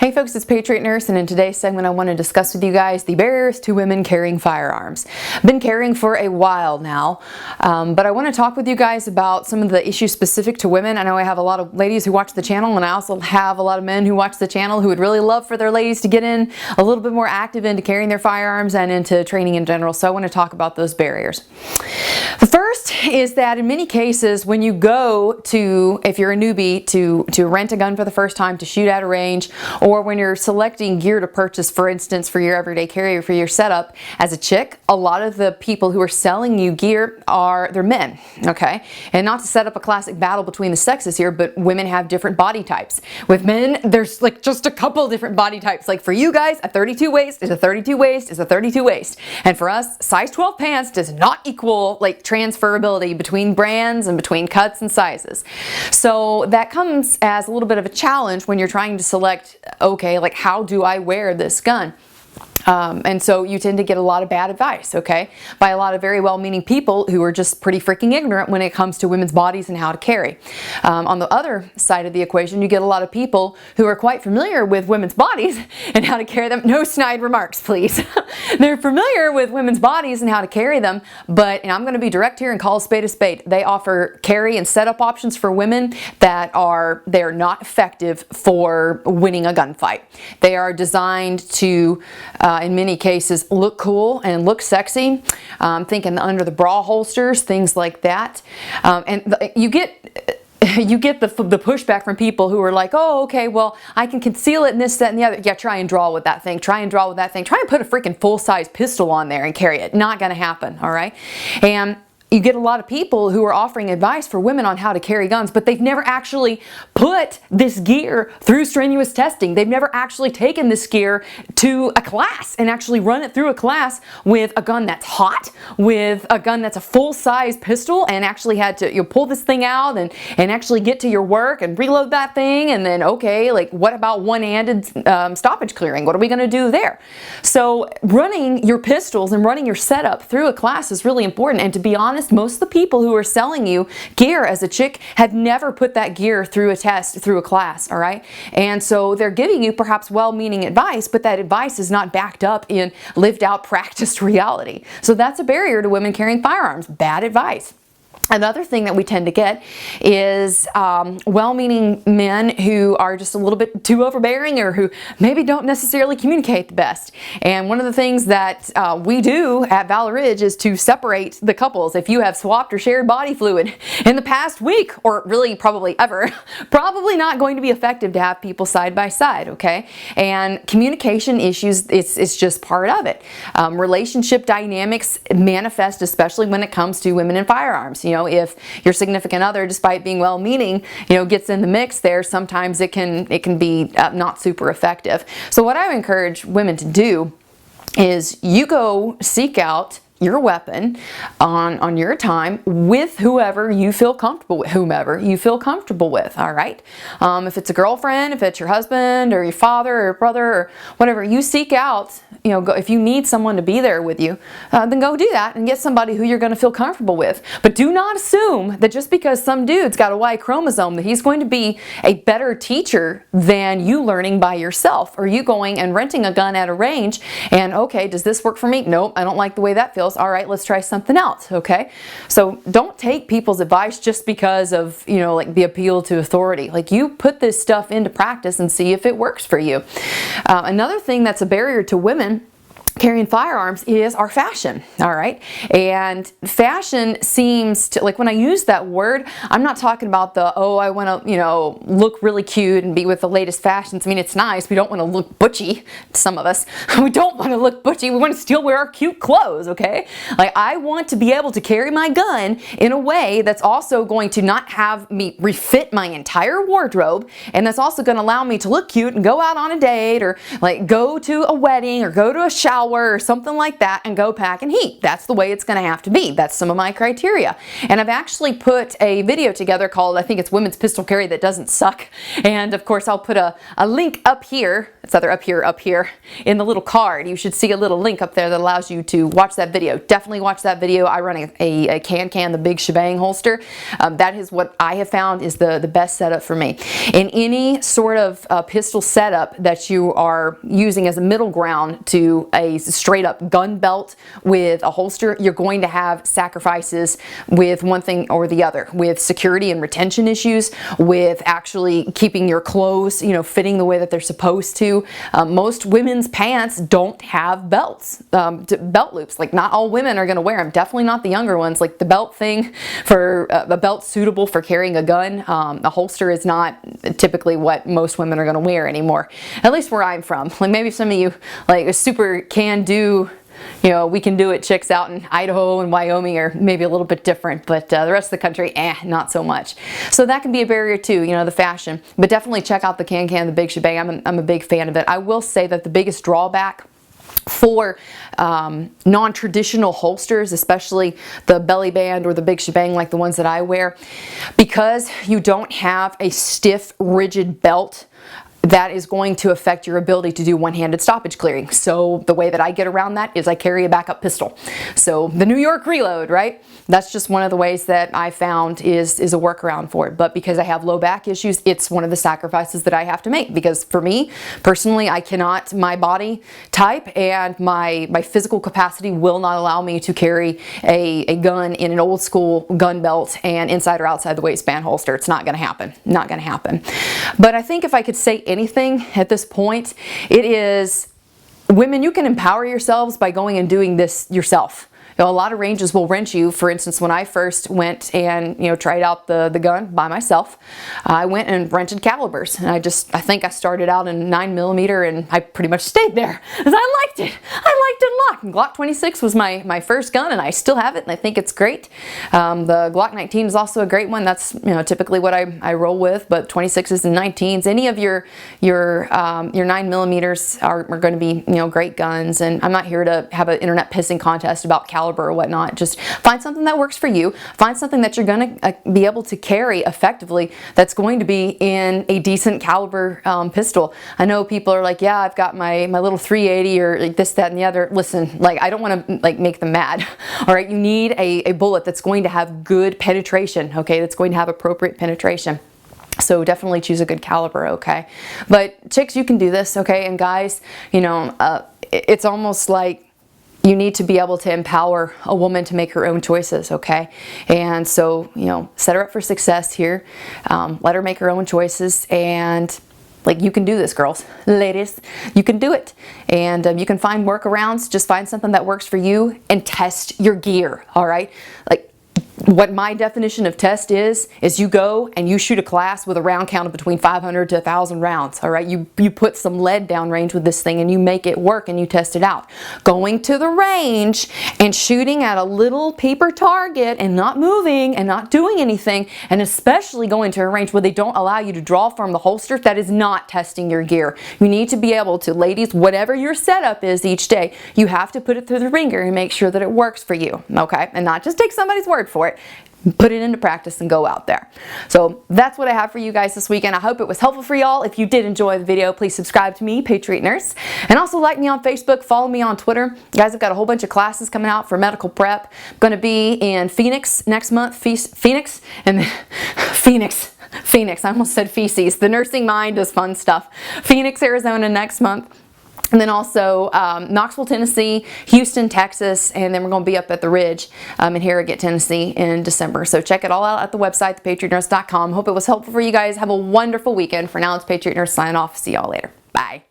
Hey folks, it's Patriot Nurse, and in today's segment I want to discuss with you guys the barriers to women carrying firearms. I've been carrying for a while now, but I want to talk with you guys about some of the issues specific to women. I know I have a lot of ladies who watch the channel, and I also have a lot of men who watch the channel who would really love for their ladies to get in a little bit more active into carrying their firearms and into training in general, so I want to talk about those barriers. The first is that in many cases when you go to, if you're a newbie, to rent a gun for the first time to shoot at a range, or when you're selecting gear to purchase, for instance, for your everyday carry or for your setup as a chick, a lot of the people who are selling you gear they're men, okay? And not to set up a classic battle between the sexes here, but women have different body types. With men, there's like just a couple different body types. Like for you guys, a 32 waist is a 32 waist is a 32 waist. And for us, size 12 pants does not equal like transferability between brands and between cuts and sizes. So that comes as a little bit of a challenge when you're trying to select, okay, like how do I wear this gun? And so you tend to get a lot of bad advice, okay, by a lot of very well-meaning people who are just pretty freaking ignorant when it comes to women's bodies and how to carry. On the other side of the equation, you get a lot of people who are quite familiar with women's bodies and how to carry them. No snide remarks, please. They're familiar with women's bodies and how to carry them, but, and I'm going to be direct here and call a spade a spade, they offer carry and setup options for women that they're not effective for winning a gunfight. They are designed to in many cases look cool and look sexy. Thinking under the bra holsters, things like that. And you get the pushback from people who are like, oh, okay, well, I can conceal it and this, that, and the other. Yeah, try and draw with that thing. Try and draw with that thing. Try and put a freaking full-size pistol on there and carry it. Not going to happen, all right? And you get a lot of people who are offering advice for women on how to carry guns, but they've never actually put this gear through strenuous testing. They've never actually taken this gear to a class and actually run it through a class with a gun that's hot, with a gun that's a full-size pistol, and actually had to pull this thing out and actually get to your work and reload that thing, and then, okay, like what about one-handed stoppage clearing? What are we going to do there? So running your pistols and running your setup through a class is really important, and to be honest, most of the people who are selling you gear as a chick have never put that gear through a test, through a class, all right? And so they're giving you perhaps well-meaning advice, but that advice is not backed up in lived-out practiced reality. So that's a barrier to women carrying firearms, bad advice. Another thing that we tend to get is well-meaning men who are just a little bit too overbearing or who maybe don't necessarily communicate the best. And one of the things that we do at Valor Ridge is to separate the couples. If you have swapped or shared body fluid in the past week, or really probably ever, probably not going to be effective to have people side by side, okay? And communication issues, it's just part of it. Relationship dynamics manifest especially when it comes to women and firearms. You know, if your significant other, despite being well-meaning, gets in the mix there, sometimes it can be not super effective. So what I would encourage women to do is you go seek out your weapon on your time with whoever you feel comfortable with, all right? If it's a girlfriend, if it's your husband or your father or brother or whatever, you seek out, if you need someone to be there with you, then go do that and get somebody who you're going to feel comfortable with. But do not assume that just because some dude's got a Y chromosome that he's going to be a better teacher than you learning by yourself, or you going and renting a gun at a range and, okay, does this work for me? Nope, I don't like the way that feels. All right, let's try something else, okay? So don't take people's advice just because of, like the appeal to authority. Like, you put this stuff into practice and see if it works for you. Another thing that's a barrier to women carrying firearms is our fashion, all right? And fashion seems to, like when I use that word, I'm not talking about the, oh, I want to, look really cute and be with the latest fashions. I mean, it's nice. We don't want to look butchy, some of us. We don't want to look butchy. We want to still wear our cute clothes, okay? Like, I want to be able to carry my gun in a way that's also going to not have me refit my entire wardrobe, and that's also going to allow me to look cute and go out on a date, or like go to a wedding or go to a shower hour or something like that and go pack and heat. That's the way it's going to have to be. That's some of my criteria. And I've actually put a video together called, I think it's Women's Pistol Carry That Doesn't Suck. And of course I'll put a link up here. It's either up here in the little card. You should see a little link up there that allows you to watch that video. Definitely watch that video. I run a can, the big Shebang holster. That is what I have found is the best setup for me. In any sort of pistol setup that you are using as a middle ground to a straight up gun belt with a holster, you're going to have sacrifices with one thing or the other, with security and retention issues, with actually keeping your clothes, you know, fitting the way that they're supposed to. Most women's pants don't have belts, belt loops. Like, not all women are going to wear them. Definitely not the younger ones. Like, the belt thing for a belt suitable for carrying a gun, a holster is not typically what most women are going to wear anymore. At least where I'm from. Like, maybe some of you like super can do, you know, we can do it chicks out in Idaho and Wyoming are maybe a little bit different, but the rest of the country, not so much. So that can be a barrier too, you know, the fashion. But definitely check out the the big Shebang. I'm a big fan of it. I will say that the biggest drawback for non-traditional holsters, especially the belly band or the big Shebang like the ones that I wear, because you don't have a stiff, rigid belt, that is going to affect your ability to do one-handed stoppage clearing. So the way that I get around that is I carry a backup pistol. So the New York reload, right? That's just one of the ways that I found is a workaround for it. But because I have low back issues, it's one of the sacrifices that I have to make. Because for me, personally, I cannot, my body type and my physical capacity will not allow me to carry a gun in an old school gun belt and inside or outside the waistband holster. It's not going to happen. Not going to happen. But I think if I could say anything at this point, it is, women, you can empower yourselves by going and doing this yourself. You know, a lot of ranges will rent you. For instance, when I first went and, you know, tried out the gun by myself, I went and rented calibers. And I think I started out in 9mm and I pretty much stayed there because I liked it. I liked it a lot. And Glock 26 was my first gun and I still have it and I think it's great. The Glock 19 is also a great one. That's, you know, typically what I roll with, but 26s and 19s. Any of your 9mm are going to be, you know, great guns. And I'm not here to have an internet pissing contest about caliber or whatnot. Just find something that works for you. Find something that you're going to be able to carry effectively that's going to be in a decent caliber pistol. I know people are like, yeah, I've got my little 380 or like this, that, and the other. Listen, like, I don't want to like make them mad. All right, you need a bullet that's going to have good penetration, okay? That's going to have appropriate penetration. So definitely choose a good caliber, okay? But chicks, you can do this, okay? And guys, you know, it's almost like you need to be able to empower a woman to make her own choices, okay? And so, you know, set her up for success here. Let her make her own choices, and like, you can do this, girls, ladies, you can do it. And you can find workarounds. Just find something that works for you and test your gear, all right? Like, what my definition of test is you go and you shoot a class with a round count of between 500 to 1,000 rounds, all right? You put some lead down range with this thing and you make it work and you test it out. Going to the range and shooting at a little paper target and not moving and not doing anything, and especially going to a range where they don't allow you to draw from the holster, that is not testing your gear. You need to be able to, ladies, whatever your setup is each day, you have to put it through the ringer and make sure that it works for you, okay? And not just take somebody's word for it. Put it into practice and go out there. So that's what I have for you guys this weekend. I hope it was helpful for y'all. If you did enjoy the video, please subscribe to me, Patriot Nurse, and also like me on Facebook, follow me on Twitter. Guys, I've got a whole bunch of classes coming out for medical prep. I'm going to be in Phoenix next month. Phoenix and Phoenix. I almost said feces. The nursing mind does fun stuff. Phoenix, Arizona next month. And then also Knoxville, Tennessee, Houston, Texas, and then we're going to be up at the Ridge in Harrogate, Tennessee in December. So check it all out at the website, thepatriotnurse.com. Hope it was helpful for you guys. Have a wonderful weekend. For now, it's Patriot Nurse signing off. See y'all later. Bye.